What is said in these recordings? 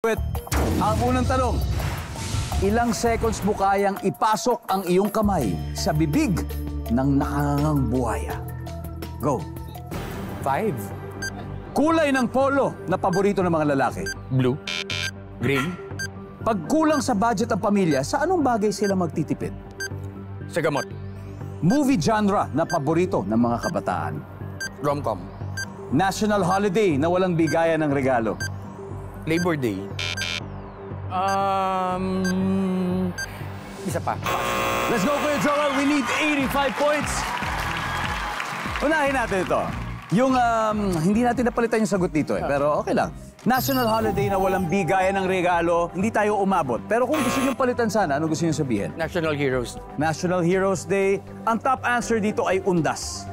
Wait, ang unang tanong, ilang seconds mo kayang ipasok ang iyong kamay sa bibig ng nakangangang buhaya? Go. 5. Kulay ng polo na paborito ng mga lalaki. Blue. Green. Pag kulang sa budget ang pamilya, sa anong bagay sila magtitipid? Sa gamot. Movie genre na paborito ng mga kabataan. Rom-com. National holiday na walang bigayan ng regalo. Labor Day. Isa pa. Let's go, Kuya Joel. We need 85 points. Unahin natin ito. Yung, hindi natin napalitan yung sagot dito pero okay lang. National holiday na walang bigayan ng regalo, hindi tayo umabot. Pero kung gusto nyo palitan sana, ano gusto nyo sabihin? National Heroes. National Heroes Day. Ang top answer dito ay undas.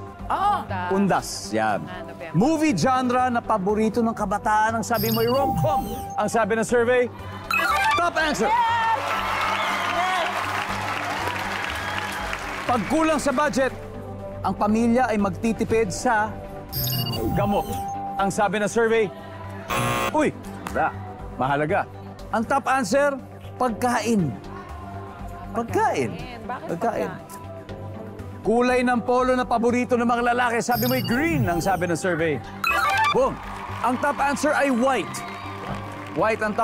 Undas, yan. Movie genre na paborito ng kabataan, ang sabi mo ay rom-com. Ang sabi ng survey, top answer. Pag kulang sa budget, ang pamilya ay magtitipid sa gamot. Ang sabi ng survey, uy, mahalaga. Ang top answer, pagkain. Pagkain. Bakit Pagkain. Kulay ng polo na paborito ng mga lalaki, sabi mo'y green, ang sabi ng survey. Boom! Ang top answer ay white. White ang top